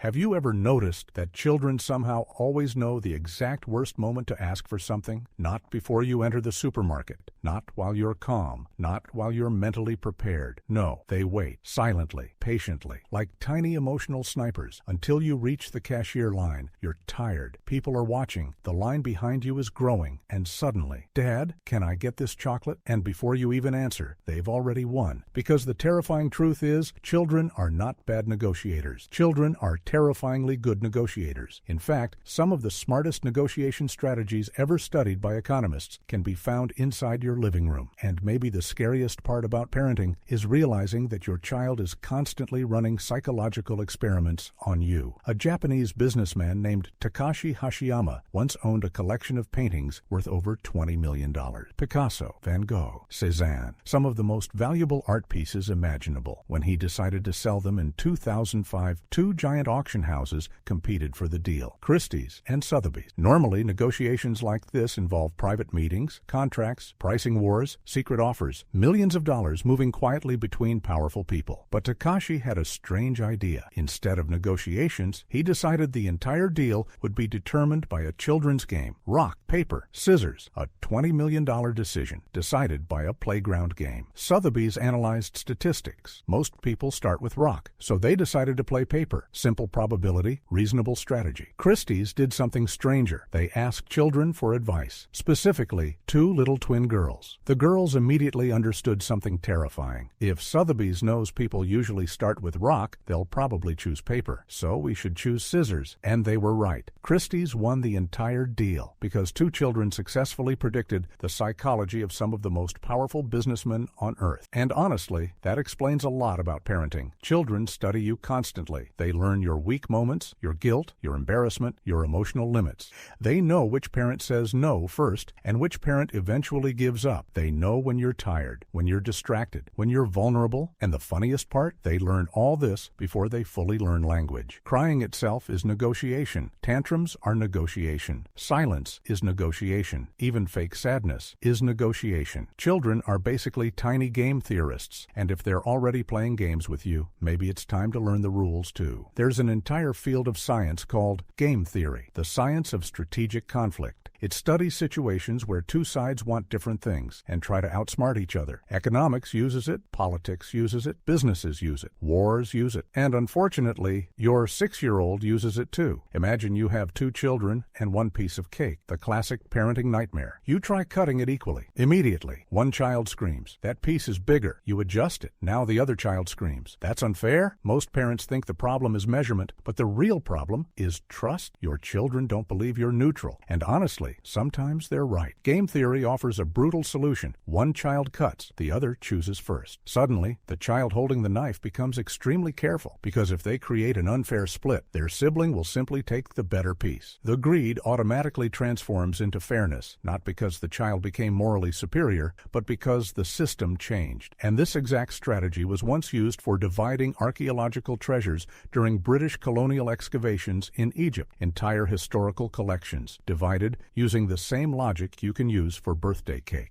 Have you ever noticed that children somehow always know the exact worst moment to ask for something? Not before you enter the supermarket, not while you're calm, not while you're mentally prepared. No, they wait, silently, patiently, like tiny emotional snipers, until you reach the cashier line. You're tired, people are watching, the line behind you is growing, and suddenly, "Dad, can I get this chocolate?" And before you even answer, they've already won. Because the terrifying truth is, children are not bad negotiators. Children are terrifyingly good negotiators. In fact, some of the smartest negotiation strategies ever studied by economists can be found inside your living room. And maybe the scariest part about parenting is realizing that your child is constantly running psychological experiments on you. A Japanese businessman named Takashi Hashiyama once owned a collection of paintings worth over $20 million. Picasso, Van Gogh, Cézanne, some of the most valuable art pieces imaginable. When he decided to sell them in 2005, two giant auction houses competed for the deal, Christie's and Sotheby's. Normally, negotiations like this involve private meetings, contracts, pricing wars, secret offers, millions of dollars moving quietly between powerful people. But Takashi had a strange idea. Instead of negotiations, he decided the entire deal would be determined by a children's game, rock, paper, scissors, a $20 million decision, decided by a playground game. Sotheby's analyzed statistics. Most people start with rock, so they decided to play paper. Simple probability, reasonable strategy. Christie's did something stranger. They asked children for advice, specifically two little twin girls. The girls immediately understood something terrifying. If Sotheby's knows people usually start with rock, they'll probably choose paper, so we should choose scissors. And they were right. Christie's won the entire deal because two children successfully predicted the psychology of some of the most powerful businessmen on earth. And honestly, that explains a lot about parenting. Children study you constantly. They learn your weak moments, your guilt, your embarrassment, your emotional limits. They know which parent says no first and which parent eventually gives up. They know when you're tired, when you're distracted, when you're vulnerable, and the funniest part, they learn all this before they fully learn language. Crying itself is negotiation. Tantrums are negotiation. Silence is negotiation. Even fake sadness is negotiation. Children are basically tiny game theorists, and if they're already playing games with you, maybe it's time to learn the rules too. There's an entire field of science called game theory, the science of strategic conflict. It studies situations where two sides want different things and try to outsmart each other. Economics uses it, politics uses it, businesses use it, wars use it, and unfortunately, your 6-year-old uses it too. Imagine you have two children and one piece of cake, the classic parenting nightmare. You try cutting it equally. Immediately, one child screams, "That piece is bigger." You adjust it. Now the other child screams, "That's unfair." Most parents think the problem is measurement, but the real problem is trust. Your children don't believe you're neutral, and honestly, sometimes they're right. Game theory offers a brutal solution. One child cuts, the other chooses first. Suddenly, the child holding the knife becomes extremely careful, because if they create an unfair split, their sibling will simply take the better piece. The greed automatically transforms into fairness, not because the child became morally superior, but because the system changed. And this exact strategy was once used for dividing archaeological treasures during British colonial excavations in Egypt. Entire historical collections divided using the same logic you can use for birthday cake.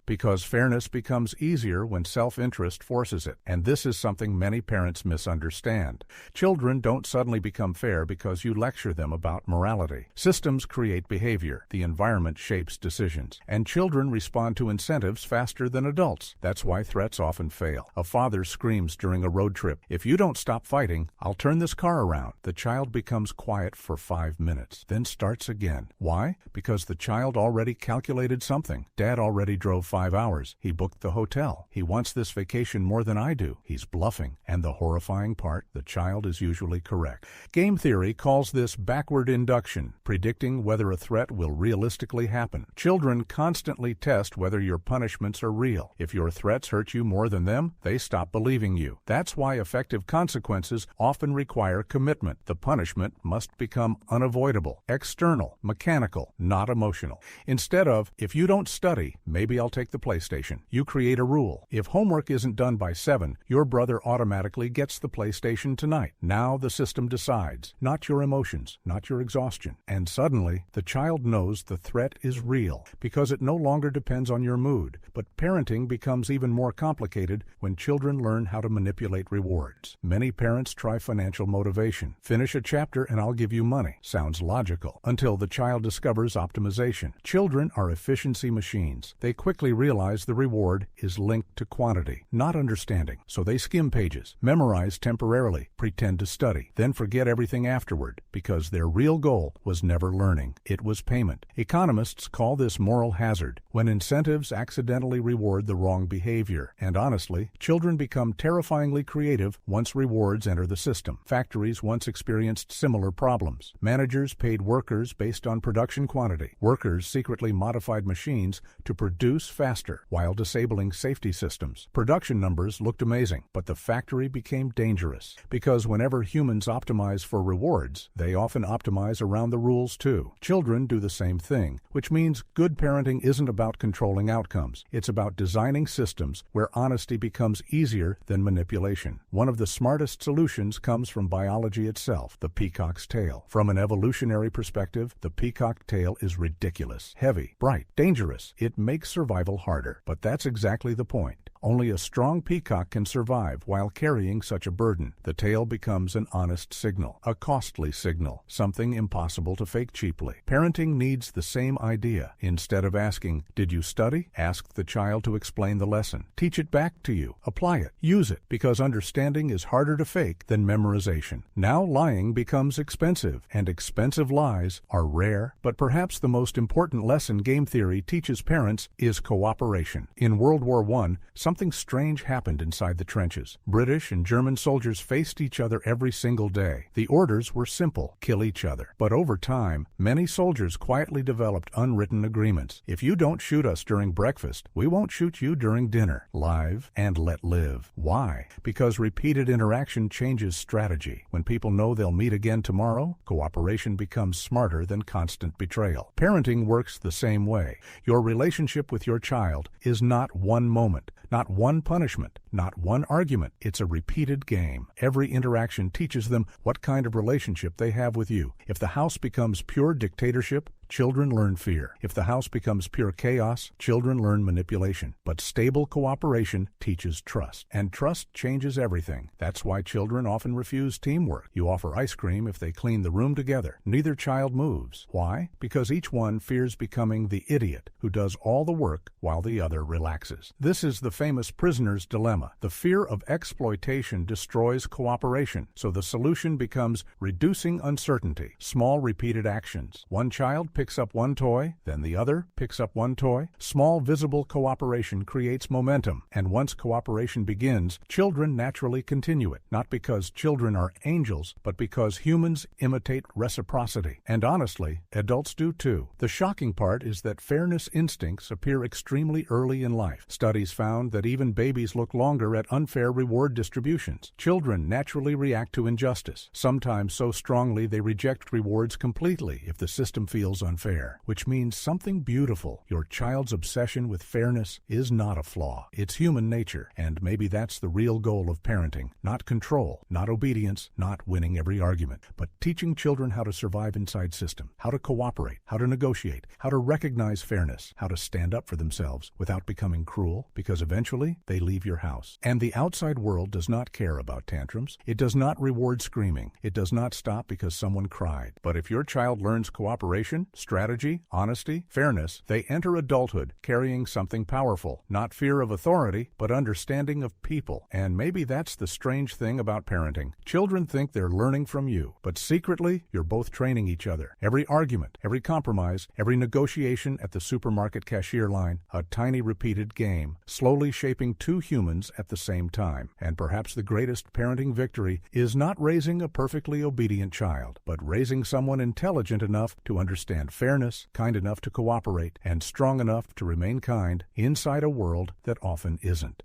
Because fairness becomes easier when self-interest forces it, and this is something many parents misunderstand. Children don't suddenly become fair because you lecture them about morality. Systems create behavior, the environment shapes decisions, and children respond to incentives faster than adults. That's why threats often fail. A father screams during a road trip, "If you don't stop fighting, I'll turn this car around." The child becomes quiet for 5 minutes, then starts again. Why? Because the child already calculated something. Dad already drove 5 hours. He booked the hotel. He wants this vacation more than I do. He's bluffing. And the horrifying part, the child is usually correct. Game theory calls this backward induction, predicting whether a threat will realistically happen. Children constantly test whether your punishments are real. If your threats hurt you more than them, they stop believing you. That's why effective consequences often require commitment. The punishment must become unavoidable, external, mechanical, not emotional. Instead of, "If you don't study, maybe I'll take take the PlayStation. You create a rule. If homework isn't done by 7, your brother automatically gets the PlayStation tonight. Now the system decides, not your emotions, not your exhaustion. And suddenly, the child knows the threat is real because it no longer depends on your mood. But parenting becomes even more complicated when children learn how to manipulate rewards. Many parents try financial motivation. Finish a chapter and I'll give you money. Sounds logical until the child discovers optimization. Children are efficiency machines. They quickly realize the reward is linked to quantity, not understanding. So they skim pages, memorize temporarily, pretend to study, then forget everything afterward because their real goal was never learning. It was payment. Economists call this moral hazard, when incentives accidentally reward the wrong behavior. And honestly, children become terrifyingly creative once rewards enter the system. Factories once experienced similar problems. Managers paid workers based on production quantity. Workers secretly modified machines to produce faster while disabling safety systems. Production numbers looked amazing, but the factory became dangerous because whenever humans optimize for rewards, they often optimize around the rules too. Children do the same thing, which means good parenting isn't about controlling outcomes. It's about designing systems where honesty becomes easier than manipulation. One of the smartest solutions comes from biology itself, the peacock's tail. From an evolutionary perspective, the peacock tail is ridiculous, heavy, bright, dangerous. It makes survival harder. But that's exactly the point. Only a strong peacock can survive while carrying such a burden. The tail becomes an honest signal, a costly signal, something impossible to fake cheaply. Parenting needs the same idea. Instead of asking, "Did you study?" ask the child to explain the lesson. Teach it back to you. Apply it. Use it, because understanding is harder to fake than memorization. Now lying becomes expensive, and expensive lies are rare. But perhaps the most important lesson game theory teaches parents is cooperation. In World War I, something strange happened inside the trenches. British and German soldiers faced each other every single day. The orders were simple: kill each other. But over time, many soldiers quietly developed unwritten agreements. If you don't shoot us during breakfast, we won't shoot you during dinner. Live and let live. Why? Because repeated interaction changes strategy. When people know they'll meet again tomorrow, cooperation becomes smarter than constant betrayal. Parenting works the same way. Your relationship with your child is not one moment, not one punishment, not one argument. It's a repeated game. Every interaction teaches them what kind of relationship they have with you. If the house becomes pure dictatorship, children learn fear. If the house becomes pure chaos, children learn manipulation. But stable cooperation teaches trust. And trust changes everything. That's why children often refuse teamwork. You offer ice cream if they clean the room together. Neither child moves. Why? Because each one fears becoming the idiot who does all the work while the other relaxes. This is the famous prisoner's dilemma. The fear of exploitation destroys cooperation. So the solution becomes reducing uncertainty. Small repeated actions. One child picks up one toy, then the other picks up one toy. Small visible cooperation creates momentum, and once cooperation begins, children naturally continue it, not because children are angels, but because humans imitate reciprocity. And honestly, adults do too. The shocking part is that fairness instincts appear extremely early in life. Studies found that even babies look longer at unfair reward distributions. Children naturally react to injustice, sometimes so strongly they reject rewards completely if the system feels unfair, which means something beautiful. Your child's obsession with fairness is not a flaw. It's human nature, and maybe that's the real goal of parenting. Not control, not obedience, not winning every argument, but teaching children how to survive inside system, how to cooperate, how to negotiate, how to recognize fairness, how to stand up for themselves without becoming cruel, because eventually they leave your house. And the outside world does not care about tantrums. It does not reward screaming. It does not stop because someone cried. But if your child learns cooperation, strategy, honesty, fairness, they enter adulthood carrying something powerful, not fear of authority, but understanding of people. And maybe that's the strange thing about parenting. Children think they're learning from you, but secretly, you're both training each other. Every argument, every compromise, every negotiation at the supermarket cashier line, a tiny repeated game, slowly shaping two humans at the same time. And perhaps the greatest parenting victory is not raising a perfectly obedient child, but raising someone intelligent enough to understand fairness, kind enough to cooperate, and strong enough to remain kind inside a world that often isn't.